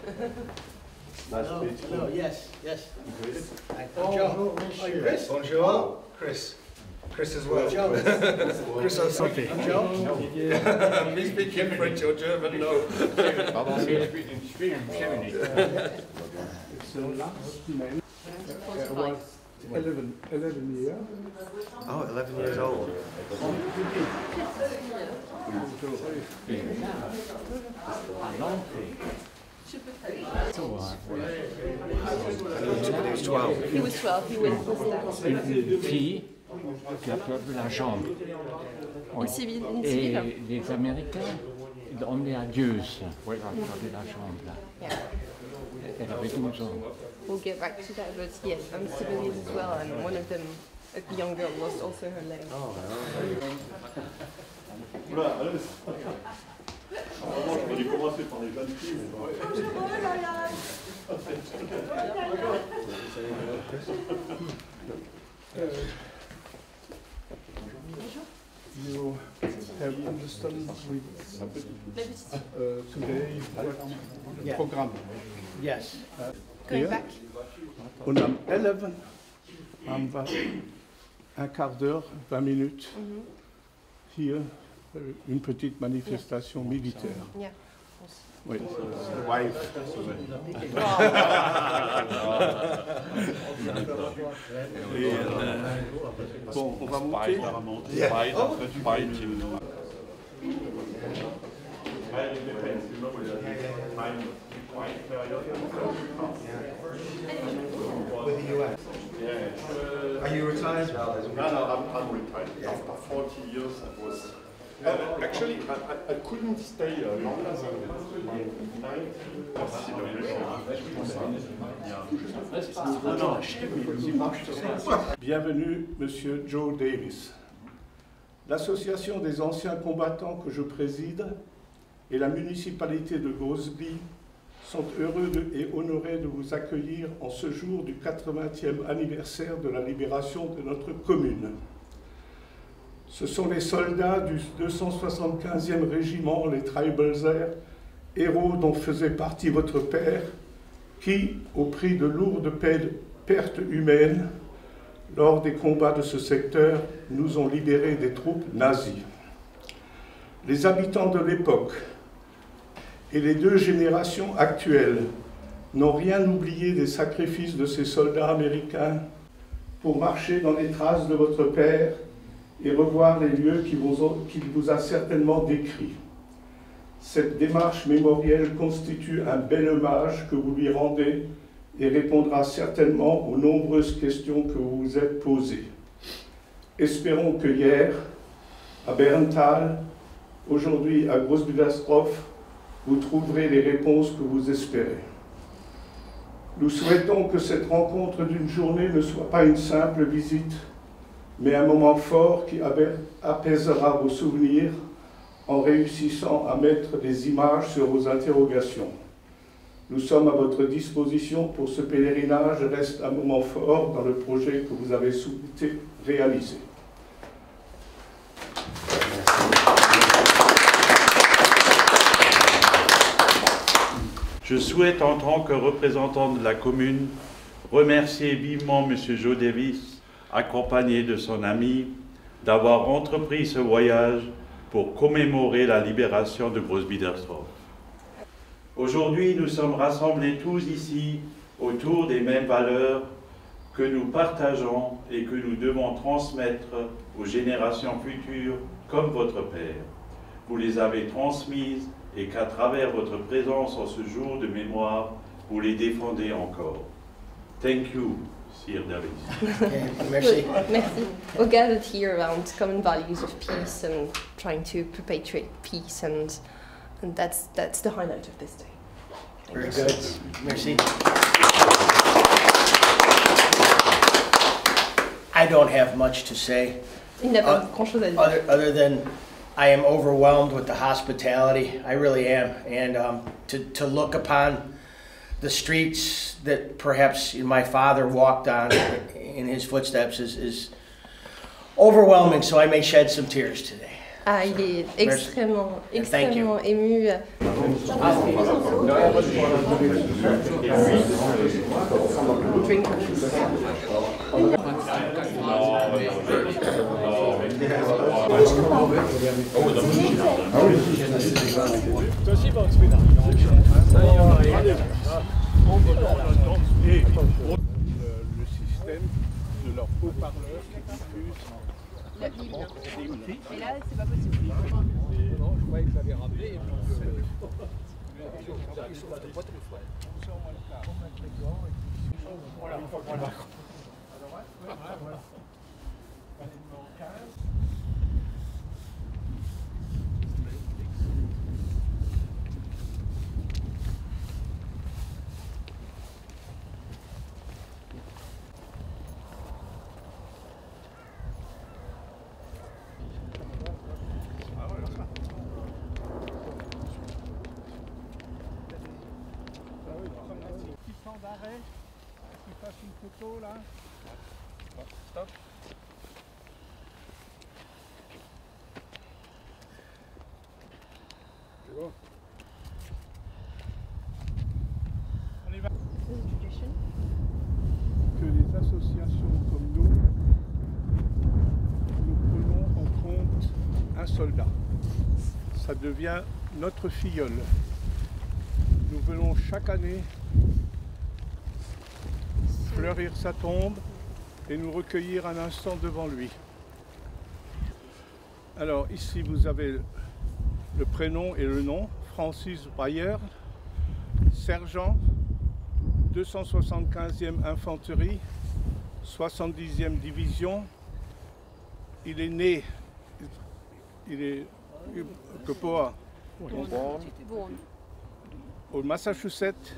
Nice to meet you. Hello, yes, yes. Chris. Bonjour. Are you Chris? Bonjour. Chris. Chris as well. Joe. Chris or something. Joe? Please speak in French or German, no. It's the last man. Was 11 years. Oh, 11 years old. He was 12. He was 12, he went with that. Une fille qui a perdu la jambe. Oui. Une civile, une Et civile. les Américains l'ont emmenée à Dieuze pour elle a perdu la jambe là. Yeah. Elle avait 12 ans. We'll get back to that, but yes, I'm civilians as well, and one of them, a young girl, lost also her leg. Oula, allez. Normalement, j'aurais dû commencer par les jeunes filles, mais bon. You have understood today the program. Yes. Going Hier. back. Und am 11. haben wir un quart d'heure, 20 minutes, hier, une petite manifestation militaire. Yeah. Oui, wife. Bon, on va monter. With the US. Are you retired now? No, I'm retired. After 40 years, I was. Actually, I couldn't stay longer than my 90. Bienvenue, Monsieur Joe Davis. L'association des anciens combattants que je préside et la municipalité de Crosby sont heureux et honorés de vous accueillir en ce jour du 80e anniversaire de la libération de notre commune. Ce sont les soldats du 275e régiment, les Tribelzers, héros dont faisait partie votre père, qui, au prix de lourdes pertes humaines, lors des combats de ce secteur, nous ont libérés des troupes nazies. Les habitants de l'époque et les deux générations actuelles n'ont rien oublié des sacrifices de ces soldats américains pour marcher dans les traces de votre père et revoir les lieux qu'il vous a certainement décrits. Cette démarche mémorielle constitue un bel hommage que vous lui rendez et répondra certainement aux nombreuses questions que vous vous êtes posées. Espérons que hier, à Berntal, aujourd'hui à Großbiedersdorf, vous trouverez les réponses que vous espérez. Nous souhaitons que cette rencontre d'une journée ne soit pas une simple visite, mais un moment fort qui apaisera vos souvenirs en réussissant à mettre des images sur vos interrogations. Nous sommes à votre disposition pour ce pèlerinage reste un moment fort dans le projet que vous avez souhaité réaliser. Je souhaite, en tant que représentant de la commune, remercier vivement M. Joe Davis, accompagné de son ami, d'avoir entrepris ce voyage pour commémorer la libération de Großbiedersdorf. Aujourd'hui, nous sommes rassemblés tous ici autour des mêmes valeurs que nous partageons et que nous devons transmettre aux générations futures comme votre père. Vous les avez transmises et qu'à travers votre présence en ce jour de mémoire, vous les défendez encore. Thank you, Sir Davis. Merci. Merci. We're gathered here around common values of peace and trying to perpetuate peace, and that's the highlight of this day. Very good. Merci. I don't have much to say. Il n'y a pas grand-chose à dire. Other than I am overwhelmed with the hospitality. I really am. And to look upon the streets that perhaps my father walked on in his footsteps is overwhelming, so I may shed some tears today. Ah, il est extrêmement Thank you. ému. Drink. Le système de leur haut-parleur qui diffuse l'hymne. Et là, c'est pas possible. Non, je croyais que je l'avais rappelé. d'arrêt, tu fasses une photo là. Stop. C'est bon. On y va. Que les associations comme nous prenons en compte un soldat. Ça devient notre filleul. Nous venons chaque année fleurir sa tombe et nous recueillir un instant devant lui. Alors ici vous avez le prénom et le nom, Francis Breyer, sergent, 275e infanterie, 70e division. Il est né, il est au Massachusetts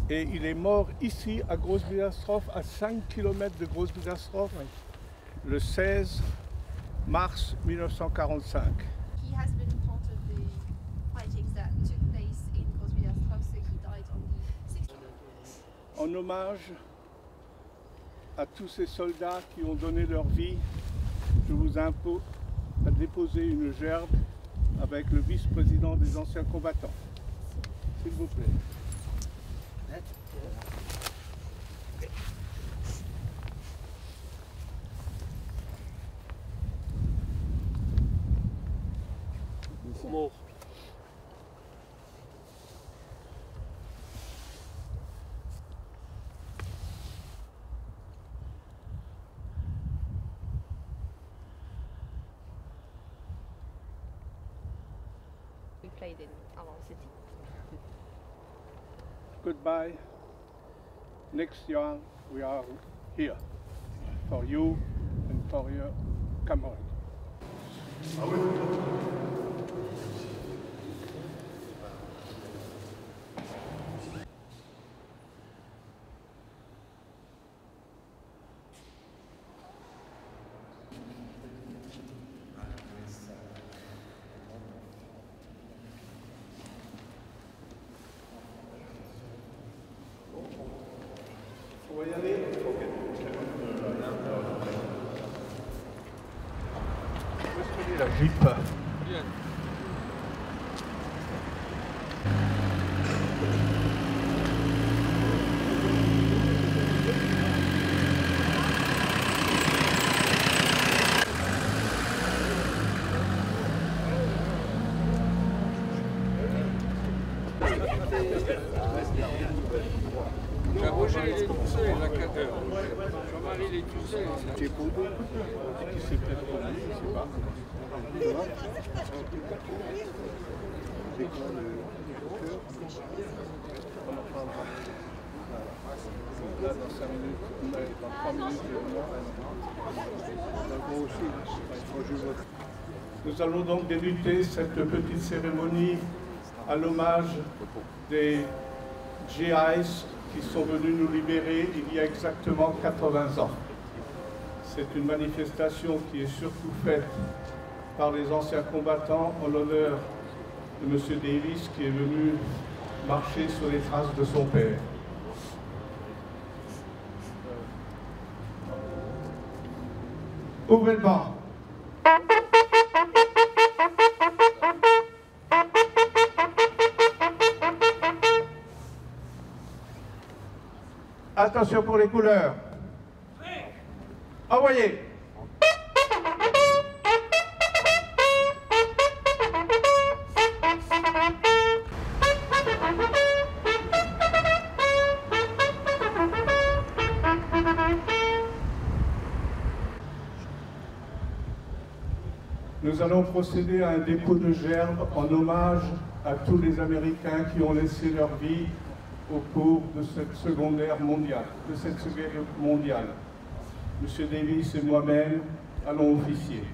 et il est mort ici à Groß-Wildersdorf, à 5 km de Groß-Wildersdorf, le 16 mars 1945. He has been part of the fightings that took place in Groß-Wildersdorf, so he died on the 16th. En hommage à tous ces soldats qui ont donné leur vie, je vous impose à déposer une gerbe avec le vice-président des anciens combattants. S'il vous plaît. Mort. We played in Alan City. Goodbye. Next year we are here for you and for your comrade. On va y aller. Où est-ce qu'elle est la Jeep? Bien. Roger, il est tout seul, la 4 heures. Jean-Marie, il est tout seul. Qui est beau, qui s'est peut-être connu, je ne sais pas. Là, dans 5 minutes, dans 3 minutes, nous allons donc débuter cette petite cérémonie à l'hommage des GIs qui sont venus nous libérer il y a exactement 80 ans. C'est une manifestation qui est surtout faite par les anciens combattants en l'honneur de M. Davis qui est venu marcher sur les traces de son père. Ouvrez le banc. Attention pour les couleurs. Envoyez. Nous allons procéder à un dépôt de gerbes en hommage à tous les Américains qui ont laissé leur vie au cours de cette Seconde Guerre mondiale. Monsieur Davis et moi-même allons officier.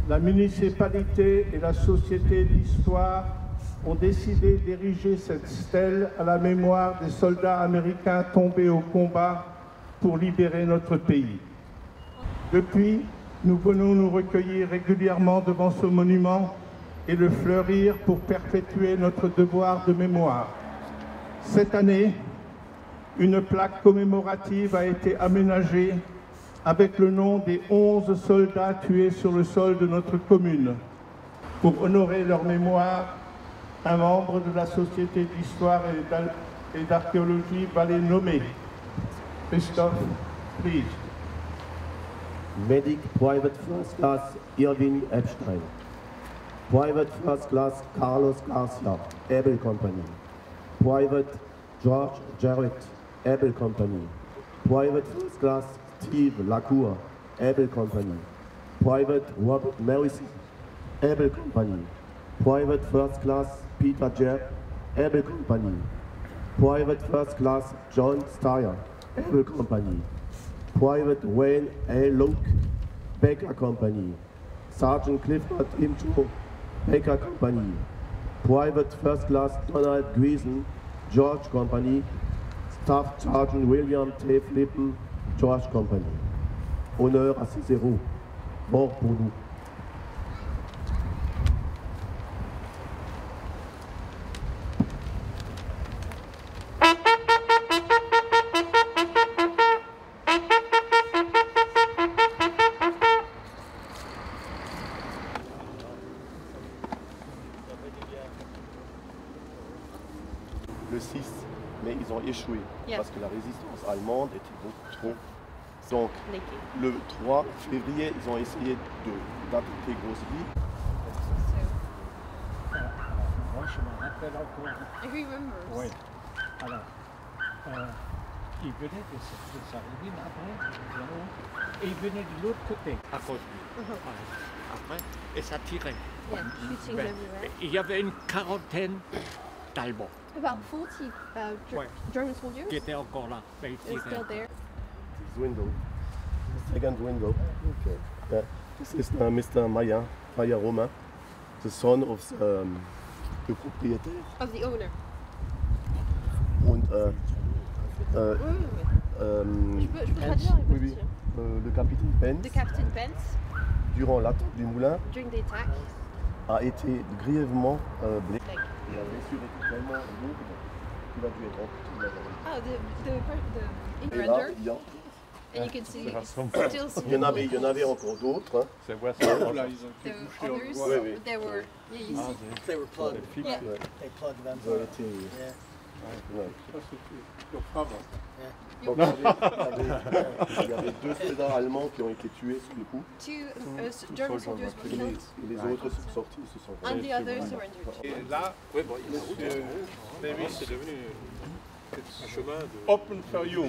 La municipalité et la Société d'Histoire ont décidé d'ériger cette stèle à la mémoire des soldats américains tombés au combat pour libérer notre pays. Depuis, nous venons nous recueillir régulièrement devant ce monument et le fleurir pour perpétuer notre devoir de mémoire. Cette année, une plaque commémorative a été aménagée avec le nom des 11 soldats tués sur le sol de notre commune. Pour honorer leur mémoire, un membre de la Société d'Histoire et d'Archéologie va les nommer. Christophe, please. Medic Private First Class Irving Epstein. Private First Class Carlos Garcia, Able Company. Private George Jarrett, Able Company. Private First Class Steve Lacour, Able Company. Private Robert Morrissey, Able Company. Private First Class Peter Jebb, Able Company. Private First Class John Steyer, Able Company. Private Wayne A. Loke, Baker Company. Sergeant Clifford Imcho, Baker Company. Private First Class Donald Greason, George Company. Staff Sergeant William T. Flippen, George Company. Honneur à ces héros, mort pour nous. Le 6, mais ils ont échoué parce que la résistance allemande était beaucoup trop. Donc, le 3 février, ils ont essayé d'attaquer Grosse-Vie. Moi, je me rappelle encore. Oui. Alors, ils venaient de cette Sarreville après, et ils venaient de l'autre côté. À Grosse-Vie. après, et ça tirait. Yeah, shooting Ben, everywhere. il y avait une quarantaine d'Allemands About 40 Ouais. German soldiers qui étaient encore là. Ben, ils are still tiraient. there. This window. Second window. This is Mr. Maya Romain, the son of the propriétaire. Of the owner. Und Je peux traduire oui, oui. Le capitaine Pence, The Captain Pence, durant l'attaque du moulin, during the attack, a été grièvement blessé. like, La blessure était tellement lourde qu'il a dû être amputé. oh, the Et là, injured, il y a- and you can see, still see il y en avait encore d'autres. Hein. C'est vrai, the ça. others. Oui, oui. There were, yeah, you see. They were plugged. Yeah. They plugged them. Ils ont été. Yeah. Ouais. Ah Donc, il y avait deux soldats allemands qui ont été tués sur le coup. Two German soldiers were Et killed, les autres sont sortis, ils se sont and the others surrendered. Et là, Monsieur Davis, C'est devenu un chemin de... open for you.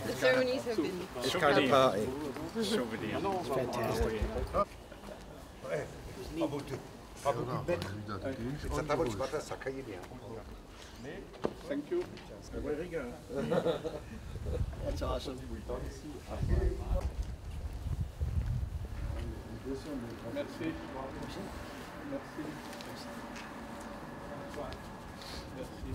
The ceremonies have been This kind of party. Fantastic. Thank you. That's awesome. Merci. Merci. Merci. Merci.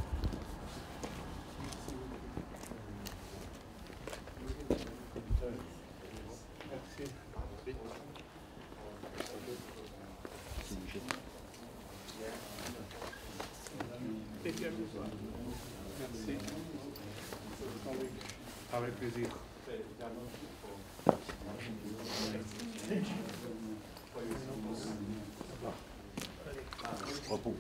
Et bien, merci. Avec plaisir. Repos.